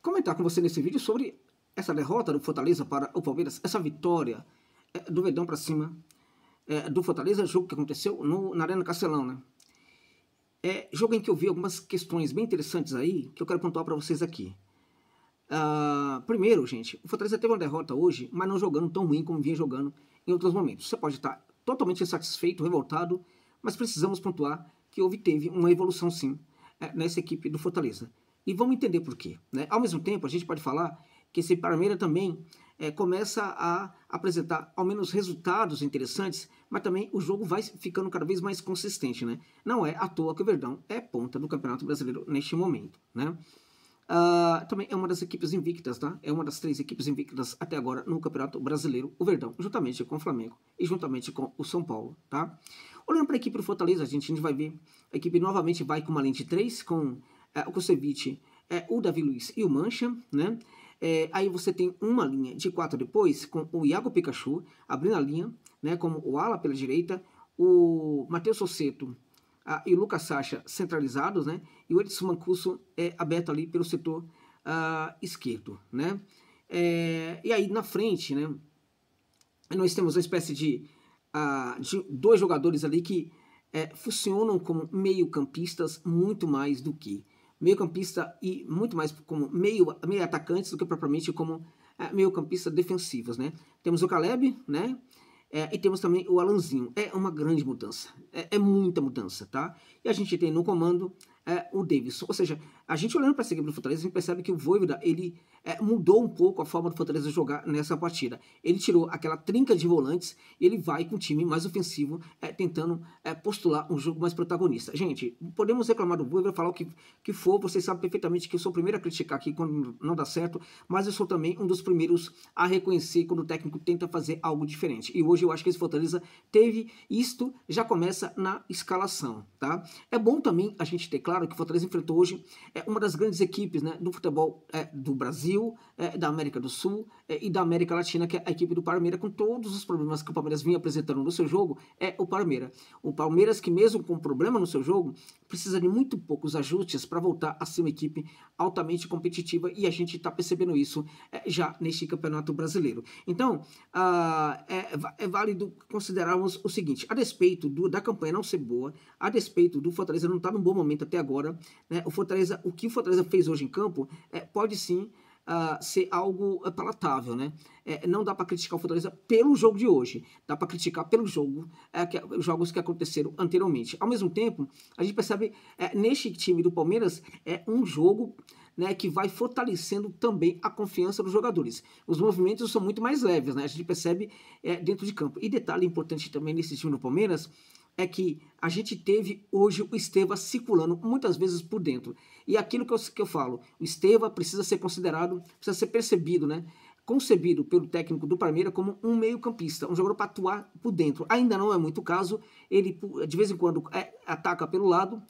comentar com você nesse vídeo sobre essa derrota do Fortaleza para o Palmeiras, essa vitória do Verdão para cima do Fortaleza, jogo que aconteceu na Arena Castelão, né? Jogo em que eu vi algumas questões bem interessantes aí, que eu quero pontuar para vocês aqui. Primeiro, gente, o Fortaleza teve uma derrota hoje, mas não jogando tão ruim como vinha jogando em outros momentos. Você pode estar totalmente insatisfeito, revoltado, mas precisamos pontuar que teve uma evolução sim nessa equipe do Fortaleza. E vamos entender por quê, né? Ao mesmo tempo, a gente pode falar que esse Palmeiras também começa a apresentar ao menos resultados interessantes, mas também o jogo vai ficando cada vez mais consistente, né? Não é à toa que o Verdão é ponta do Campeonato Brasileiro neste momento, né? Também é uma das equipes invictas, tá? É uma das 3 equipes invictas até agora no Campeonato Brasileiro, o Verdão, juntamente com o Flamengo e juntamente com o São Paulo, tá? Olhando para a equipe do Fortaleza, a gente vai ver, a equipe novamente vai com uma linha de 3, com o Kusevich, o Davi Luiz e o Mancha, né? Aí você tem uma linha de 4 depois, com o Iago Pikachu abrindo a linha, né? Como o Ala pela direita, o Matheus Sosseto e o Lucas Sacha centralizados, né? E o Edson Mancuso aberto ali pelo setor esquerdo, né? E aí na frente, né? Nós temos uma espécie de 2 jogadores ali que funcionam como meio-campistas muito mais do que meio-campista e muito mais como meio-atacantes do que propriamente como meio-campistas defensivos, né? Temos o Caleb, né? E temos também o Alanzinho. É uma grande mudança. É muita mudança, tá? E a gente tem no comando o Davidson. Ou seja, a gente olhando para essa equipe do Fortaleza, a gente percebe que o Vojvoda, ele mudou um pouco a forma do Fortaleza jogar nessa partida. Ele tirou aquela trinca de volantes e ele vai com o time mais ofensivo, tentando postular um jogo mais protagonista. Gente, podemos reclamar do Vojvoda, falar o que for, vocês sabem perfeitamente que eu sou o primeiro a criticar aqui quando não dá certo, mas eu sou também um dos primeiros a reconhecer quando o técnico tenta fazer algo diferente. E hoje eu acho que esse Fortaleza teve isto, já começa na escalação, tá? É bom também a gente ter claro que o Fortaleza enfrentou hoje uma das grandes equipes, né, do futebol do Brasil, da América do Sul e da América Latina, que é a equipe do Palmeiras, com todos os problemas que o Palmeiras vinha apresentando no seu jogo, o Palmeiras. O Palmeiras que mesmo com problema no seu jogo, precisa de muito poucos ajustes para voltar a ser uma equipe altamente competitiva, e a gente está percebendo isso já neste Campeonato Brasileiro. Então, é válido considerarmos o seguinte: a despeito da campanha não ser boa, a despeito do Fortaleza não estar num bom momento até agora, né, o que o Fortaleza fez hoje em campo pode sim ser algo palatável, né? Não dá para criticar o Fortaleza pelo jogo de hoje, dá para criticar pelo jogo, os jogos que aconteceram anteriormente. Ao mesmo tempo, a gente percebe neste time do Palmeiras um jogo, né, que vai fortalecendo também a confiança dos jogadores. Os movimentos são muito mais leves, né? A gente percebe dentro de campo. E detalhe importante também nesse time do Palmeiras é que a gente teve hoje o Esteva circulando muitas vezes por dentro. E aquilo que eu falo, o Esteva precisa ser considerado, precisa ser percebido, né? Concebido pelo técnico do Palmeiras como um meio-campista, um jogador para atuar por dentro. Ainda não é muito o caso, ele de vez em quando ataca pelo lado,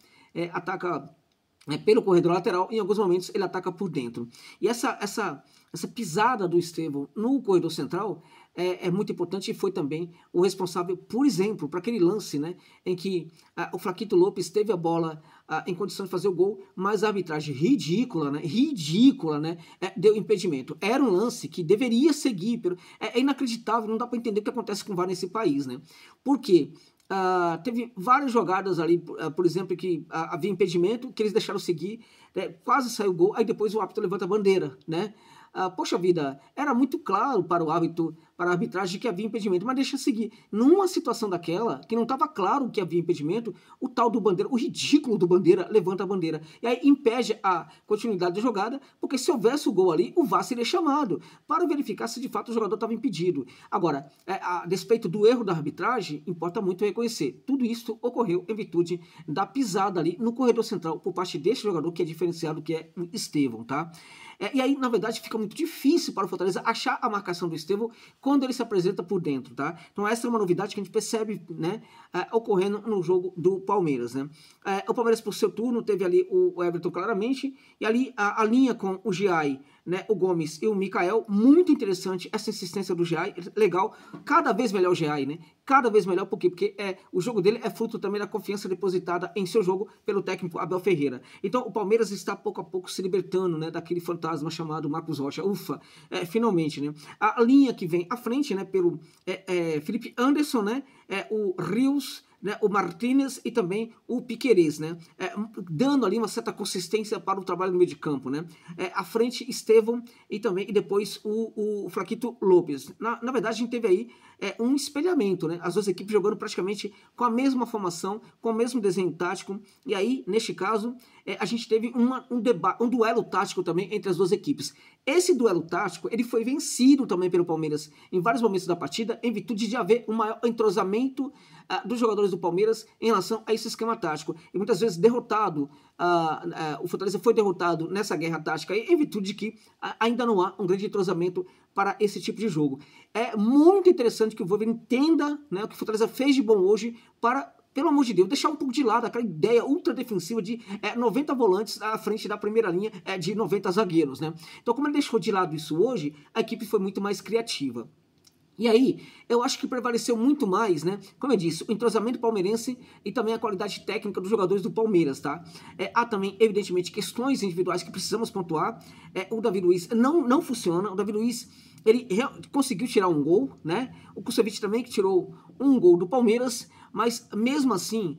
ataca pelo corredor lateral, em alguns momentos ele ataca por dentro. E essa pisada do Estevão no corredor central é muito importante, e foi também o responsável, por exemplo, para aquele lance, né, em que o Flaquito Lopes teve a bola em condição de fazer o gol, mas a arbitragem ridícula, né, deu impedimento. Era um lance que deveria seguir, é inacreditável, não dá para entender o que acontece com o VAR nesse país, né? Por quê? Teve várias jogadas ali, por exemplo, que havia impedimento, que eles deixaram seguir, quase saiu o gol, aí depois o árbitro levanta a bandeira, né? Poxa vida, era muito claro para o árbitro, para a arbitragem, que havia impedimento, mas deixa seguir. Numa situação daquela, que não estava claro que havia impedimento, o tal do Bandeira, o ridículo do Bandeira, levanta a bandeira. E aí impede a continuidade da jogada, porque se houvesse o gol ali, o VAR seria chamado para verificar se de fato o jogador estava impedido. Agora, a despeito do erro da arbitragem, importa muito reconhecer. Tudo isso ocorreu em virtude da pisada ali no corredor central por parte desse jogador que é diferenciado, que é o Estevão, tá? E aí, na verdade, fica muito difícil para o Fortaleza achar a marcação do Estevão quando ele se apresenta por dentro, tá? Então essa é uma novidade que a gente percebe, né, ocorrendo no jogo do Palmeiras, né? O Palmeiras, por seu turno, teve ali o Everton claramente, e ali a linha com o Giai, né, o Gomes e o Mikael, muito interessante essa insistência do Geai, legal, cada vez melhor o Geai, né, cada vez melhor, por quê? Porque o jogo dele é fruto também da confiança depositada em seu jogo pelo técnico Abel Ferreira. Então o Palmeiras está pouco a pouco se libertando, né, daquele fantasma chamado Marcos Rocha, ufa, finalmente, né, a linha que vem à frente, né, pelo Felipe Anderson, né, o Rios, né, o Martínez e também o Piquerez, né, dando ali uma certa consistência para o trabalho no meio de campo, né, à frente Estevão e depois o Flaquito Lopes. Na verdade a gente teve aí um espelhamento, né, as duas equipes jogando praticamente com a mesma formação, com o mesmo desenho tático, e aí neste caso a gente teve um duelo tático também entre as duas equipes. Esse duelo tático ele foi vencido também pelo Palmeiras em vários momentos da partida, em virtude de haver um maior entrosamento dos jogadores do Palmeiras em relação a esse esquema tático. E muitas vezes derrotado, o Fortaleza foi derrotado nessa guerra tática aí, em virtude de que ainda não há um grande entrosamento para esse tipo de jogo. É muito interessante que o Vovô entenda, né, o que o Fortaleza fez de bom hoje para, pelo amor de Deus, deixar um pouco de lado aquela ideia ultra defensiva de 90 volantes à frente da primeira linha de 90 zagueiros, né? Então, como ele deixou de lado isso hoje, a equipe foi muito mais criativa. E aí, eu acho que prevaleceu muito mais, né? Como eu disse, o entrosamento palmeirense e também a qualidade técnica dos jogadores do Palmeiras, tá? Há também, evidentemente, questões individuais que precisamos pontuar. O Davi Luiz não funciona. O Davi Luiz, ele conseguiu tirar um gol, né? O Kusevich também que tirou um gol do Palmeiras, mas mesmo assim,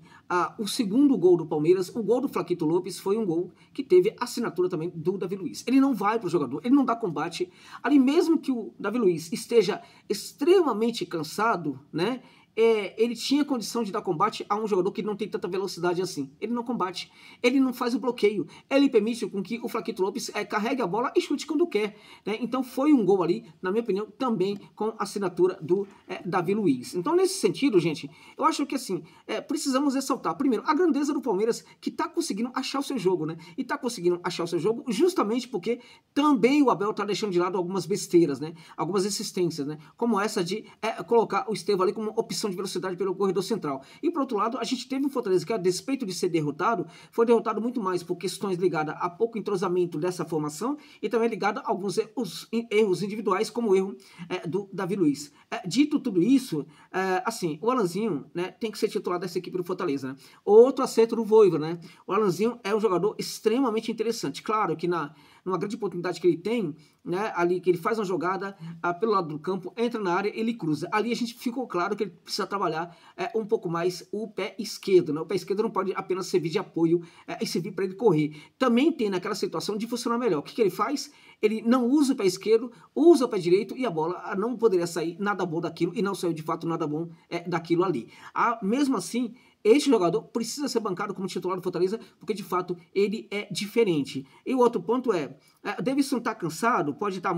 o segundo gol do Palmeiras, o gol do Flaquito Lopes, foi um gol que teve assinatura também do Davi Luiz. Ele não vai para o jogador, ele não dá combate. Ali mesmo que o Davi Luiz esteja extremamente cansado, né? Ele tinha condição de dar combate a um jogador que não tem tanta velocidade assim. Ele não combate, ele não faz o bloqueio, ele permite com que o Flaquito Lopes carregue a bola e chute quando quer, né? Então foi um gol ali, na minha opinião, também com a assinatura do Davi Luiz. Então nesse sentido, gente, eu acho que assim, precisamos ressaltar, primeiro, a grandeza do Palmeiras que está conseguindo achar o seu jogo, né? E está conseguindo achar o seu jogo justamente porque também o Abel está deixando de lado algumas besteiras, né? Algumas insistências, né? Como essa de colocar o Estevão ali como opção de velocidade pelo corredor central. E por outro lado, a gente teve um Fortaleza que, a despeito de ser derrotado, foi derrotado muito mais por questões ligadas a pouco entrosamento dessa formação e também ligado a alguns erros individuais, como o erro do Davi Luiz. Dito tudo isso, assim, o Alanzinho, né, tem que ser titular dessa equipe do Fortaleza, né? Outro acerto do Vojvoda, né? O Alanzinho é um jogador extremamente interessante. Claro que numa grande oportunidade que ele tem, né, ali que ele faz uma jogada pelo lado do campo, entra na área, ele cruza. Ali a gente ficou claro que ele precisa trabalhar um pouco mais o pé esquerdo, né? O pé esquerdo não pode apenas servir de apoio e servir para ele correr. Também tem naquela situação de funcionar melhor. O que ele faz? Ele não usa o pé esquerdo, usa o pé direito e a bola não poderia sair nada bom daquilo e não saiu de fato nada bom daquilo ali. Mesmo assim, este jogador precisa ser bancado como titular do Fortaleza, porque de fato ele é diferente. E o outro ponto o Davidson está cansado, pode estar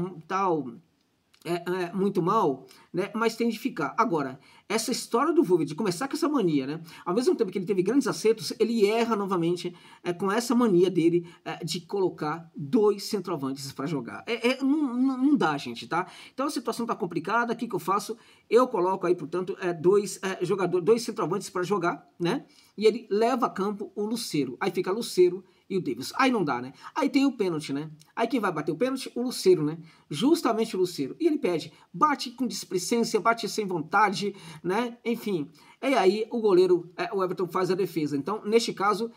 muito mal, né? Mas tem de ficar. Agora, essa história do Vojvoda de começar com essa mania, né? Ao mesmo tempo que ele teve grandes acertos, ele erra novamente com essa mania dele de colocar dois centroavantes para jogar. Não dá, gente, tá? Então a situação tá complicada. O que eu faço? Eu coloco aí, portanto, dois centroavantes para jogar, né? E ele leva a campo o Lucero. Aí fica Lucero e o Davis. Aí não dá, né? Aí tem o pênalti, né? Aí quem vai bater o pênalti? O Lucero, né? Justamente o Lucero. E ele pede, bate com displicência, bate sem vontade, né? Enfim. E aí o goleiro, o Everton, faz a defesa. Então, neste caso,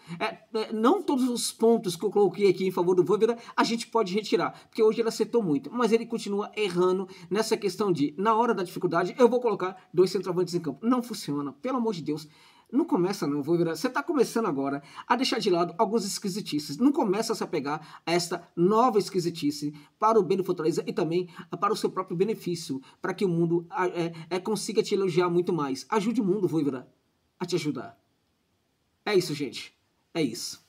não todos os pontos que eu coloquei aqui em favor do Vojvoda a gente pode retirar, porque hoje ele acertou muito, mas ele continua errando nessa questão de, na hora da dificuldade, eu vou colocar dois centroavantes em campo. Não funciona, pelo amor de Deus. Não começa não, Vojvoda. Você está começando agora a deixar de lado algumas esquisitices. Não começa a se apegar a esta nova esquisitice para o bem do Fortaleza e também para o seu próprio benefício, para que o mundo consiga te elogiar muito mais. Ajude o mundo, Vojvoda, a te ajudar. É isso, gente. É isso.